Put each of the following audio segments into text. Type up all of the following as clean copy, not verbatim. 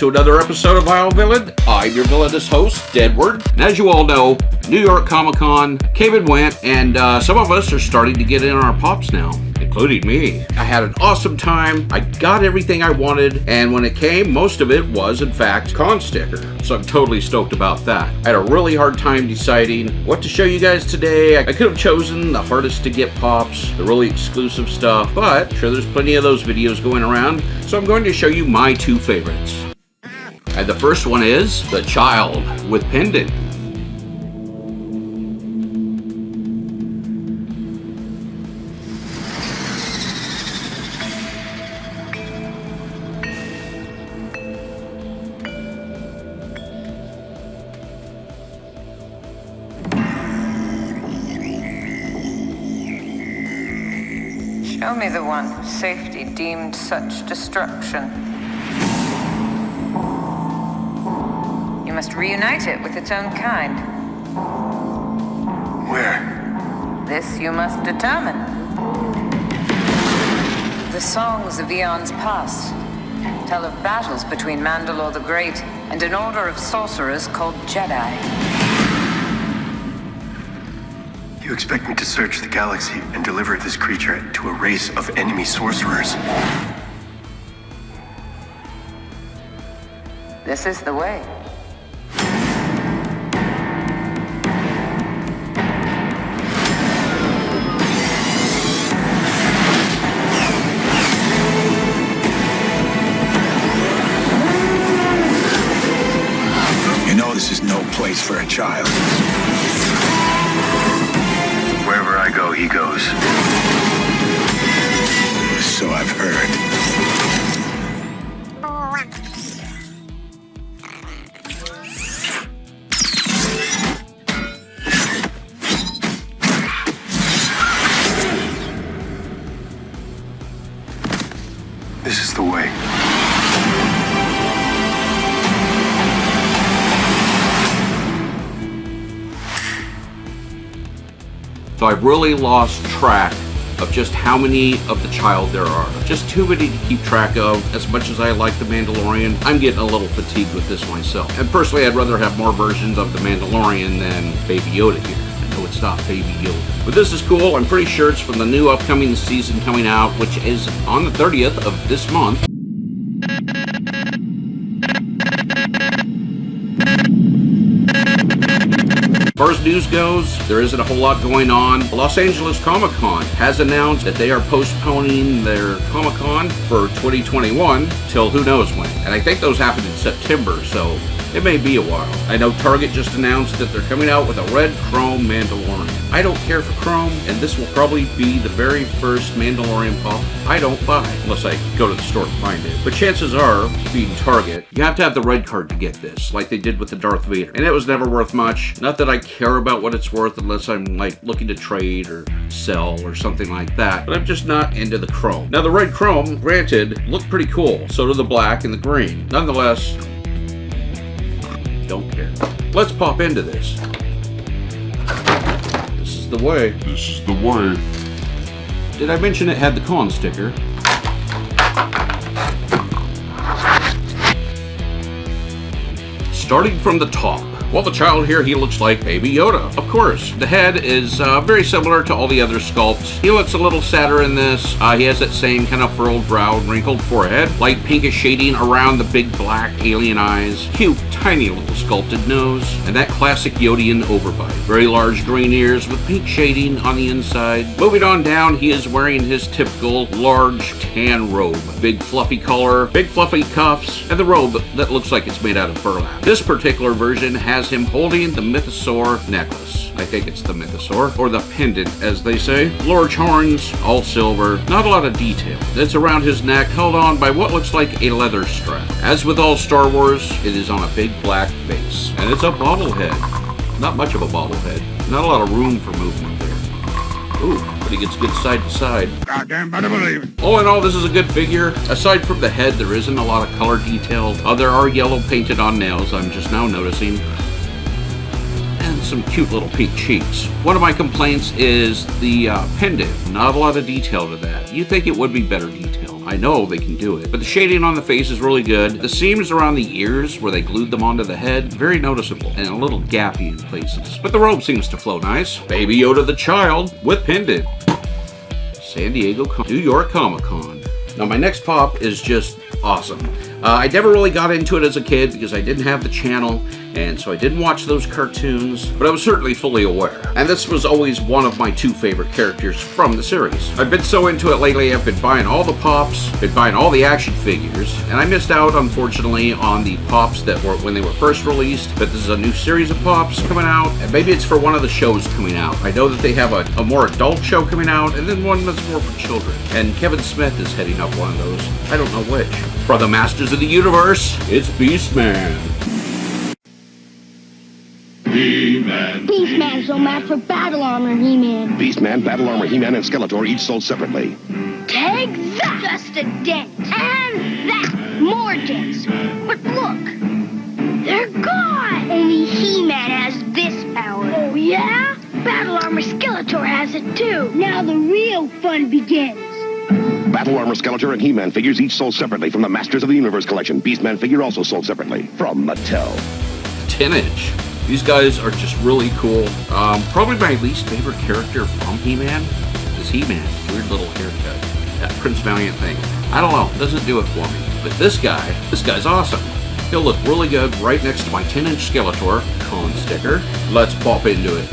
to another episode of Vile Villain. I'm your villainous host, Deadward. And as you all know, New York Comic Con came and went, and some of us are starting to get in our pops now, including me. I had an awesome time. I got everything I wanted, and when it came, most of it was, in fact, con sticker. So I'm totally stoked about that. I had a really hard time deciding what to show you guys today. I could have chosen the hardest to get pops, the really exclusive stuff, but I'm sure there's plenty of those videos going around, so I'm going to show you my two favorites. And the first one is The Child with Pendant. Show me the one whose safety deemed such destruction. You must reunite it with its own kind. Where? This you must determine. The songs of eons past tell of battles between Mandalore the Great and an order of sorcerers called Jedi. You expect me to search the galaxy and deliver this creature to a race of enemy sorcerers? This is the way. You know this is no place for a child. Wherever I go, he goes. So I've heard. This is the way. So I've really lost track of just how many of the Child there are. Just too many to keep track of. As much as I like the Mandalorian, I'm getting a little fatigued with this myself. And personally, I'd rather have more versions of the Mandalorian than Baby Yoda here. I know it's not Baby Yoda. But this is cool. I'm pretty sure it's from the new upcoming season coming out, which is on the 30th of this month. As far as news goes, there isn't a whole lot going on. Los Angeles Comic Con has announced that they are postponing their Comic Con for 2021 till who knows when. And I think those happen in September, so it may be a while. I know Target just announced that they're coming out with a red chrome Mandalorian. I don't care for chrome, and this will probably be the very first Mandalorian pop I don't buy, unless I go to the store to find it. But chances are, being Target, you have to have the red card to get this, like they did with the Darth Vader. And it was never worth much. Not that I care about what it's worth unless I'm like looking to trade or sell or something like that, but I'm just not into the chrome. Now the red chrome, granted, looked pretty cool. So do the black and the green. Nonetheless, don't care. Let's pop into this. This is the way. This is the way. Did I mention it had the con sticker? Starting from the top. Well, the Child here, he looks like Baby Yoda. Of course, the head is very similar to all the other sculpts. He looks a little sadder in this. He has that same kind of furrowed brow and wrinkled forehead. Light pinkish shading around the big black alien eyes. Cute, tiny little sculpted nose. And that classic Yodian overbite. Very large green ears with pink shading on the inside. Moving on down, he is wearing his typical large tan robe. Big fluffy collar, big fluffy cuffs, and the robe that looks like it's made out of burlap. This particular version has him holding the mythosaur necklace. I think it's the mythosaur, or the pendant as they say. Large horns, all silver, not a lot of detail. It's around his neck, held on by what looks like a leather strap. As with all Star Wars, it is on a big black base. And it's a bobblehead. Not much of a bobblehead. Not a lot of room for movement there. Ooh, but he gets good side to side. Goddamn better believe it. All in all, this is a good figure. Aside from the head, there isn't a lot of color detail. There are yellow painted on nails, I'm just now noticing. And with some cute little pink cheeks. One of my complaints is the pendant. Not a lot of detail to that. You'd think it would be better detail. I know they can do it, but the shading on the face is really good. The seams around the ears where they glued them onto the head, very noticeable and a little gappy in places. But the robe seems to flow nice. Baby Yoda the Child with pendant. San Diego, New York Comic-Con. Now my next pop is just awesome. I never really got into it as a kid because I didn't have the channel, and so I didn't watch those cartoons, but I was certainly fully aware. And this was always one of my two favorite characters from the series. I've been so into it lately, I've been buying all the pops, been buying all the action figures, and I missed out, unfortunately, on the pops that were when they were first released, but this is a new series of pops coming out, and maybe it's for one of the shows coming out. I know that they have a more adult show coming out, and then one that's more for children. And Kevin Smith is heading up one of those. I don't know which. For the Masters of the Universe, it's Beastman. He-Man. Beastman's no match for Battle Armor He-Man. Beastman, Battle Armor He-Man, and Skeletor each sold separately. Take that! Just a dent. And that! More dents. But look! They're gone! Only He-Man has this power. Oh, yeah? Battle Armor Skeletor has it too. Now the real fun begins. Battle Armor Skeletor and He-Man figures each sold separately from the Masters of the Universe collection. Beastman Figure also sold separately from Mattel. 10-inch. These guys are just really cool. Probably my least favorite character from He-Man is He-Man. Weird little haircut. That Prince Valiant thing. I don't know. It doesn't do it for me. But this guy's awesome. He'll look really good right next to my 10-inch Skeletor con sticker. Let's pop into it.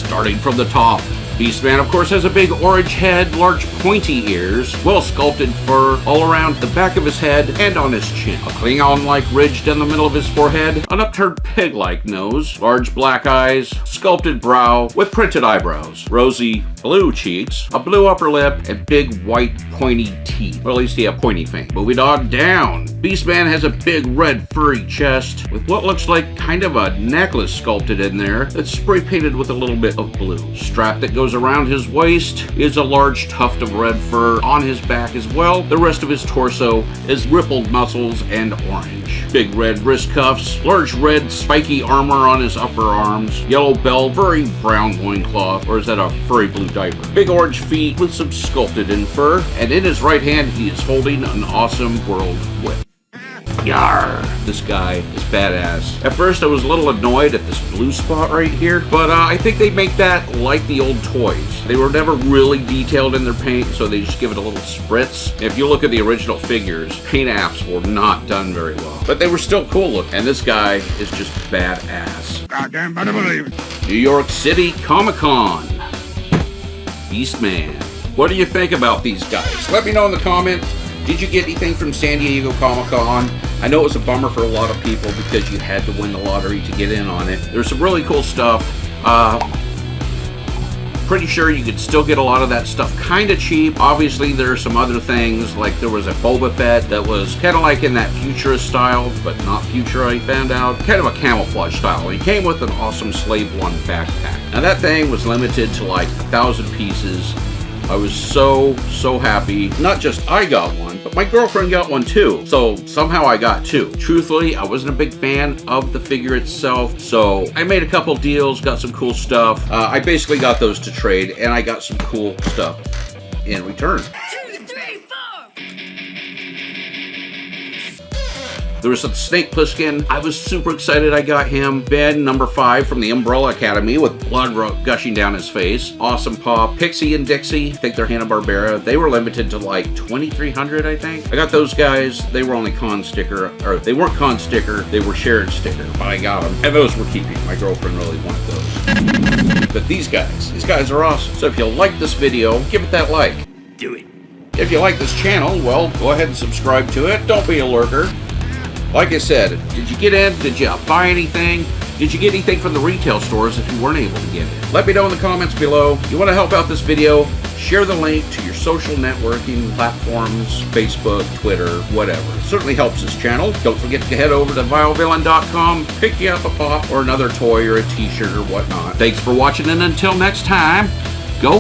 Starting from the top, Beastman, of course, has a big orange head, large pointy ears, well-sculpted fur all around the back of his head and on his chin. A Klingon-like ridge down the middle of his forehead, an upturned pig-like nose, large black eyes, sculpted brow with printed eyebrows, rosy blue cheeks, a blue upper lip, and big white pointy teeth. Well, at least he had pointy fang. Moving on down, Beastman has a big red furry chest with what looks like kind of a necklace sculpted in there that's spray painted with a little bit of blue. Strap that goes around his waist is a large tuft of red fur on his back as well. The rest of his torso is rippled muscles and orange. Big red wrist cuffs, large red spiky armor on his upper arms, yellow belt, furry brown loincloth, or is that a furry blue diaper? Big orange feet with some sculpted in fur, and in his right hand he is holding an awesome world whip. Yarr! This guy is badass. At first I was a little annoyed at this blue spot right here, but I think they make that like the old toys. They were never really detailed in their paint, so they just give it a little spritz. If you look at the original figures, paint apps were not done very well, but they were still cool looking, and this guy is just badass. Goddamn better believe it. New York City Comic-Con. Beastman. What do you think about these guys? Let me know in the comments. Did you get anything from San Diego Comic-Con? I know it was a bummer for a lot of people because you had to win the lottery to get in on it. There's some really cool stuff. Pretty sure you could still get a lot of that stuff kind of cheap. Obviously, there are some other things, like there was a Boba Fett that was kind of like in that futurist style, but not future, I found out. Kind of a camouflage style. He came with an awesome Slave One backpack. Now that thing was limited to like 1,000 pieces. I was so happy. Not just I got one, but my girlfriend got one too. So somehow I got two. Truthfully, I wasn't a big fan of the figure itself, so I made a couple deals, got some cool stuff. I basically got those to trade, and I got some cool stuff in return. 2, 3, 4. There was some Snake Plissken. I was super excited I got him. Ben, number 5 from the Umbrella Academy with blood gushing down his face. Awesome pop. Pixie and Dixie, I think they're Hanna-Barbera. They were limited to like 2,300, I think. I got those guys. They were only con sticker, or they weren't con sticker, they were shared sticker, but I got them. And those were keeping. My girlfriend really wanted those. But these guys are awesome. So if you like this video, give it that like. Do it. If you like this channel, well, go ahead and subscribe to it. Don't be a lurker. Like I said, did you get in? Did you buy anything? Did you get anything from the retail stores if you weren't able to get it? Let me know in the comments below. You want to help out this video? Share the link to your social networking platforms, Facebook, Twitter, whatever. It certainly helps this channel. Don't forget to head over to vilevillain.com, pick you up a pop or another toy or a t-shirt or whatnot. Thanks for watching, and until next time, go.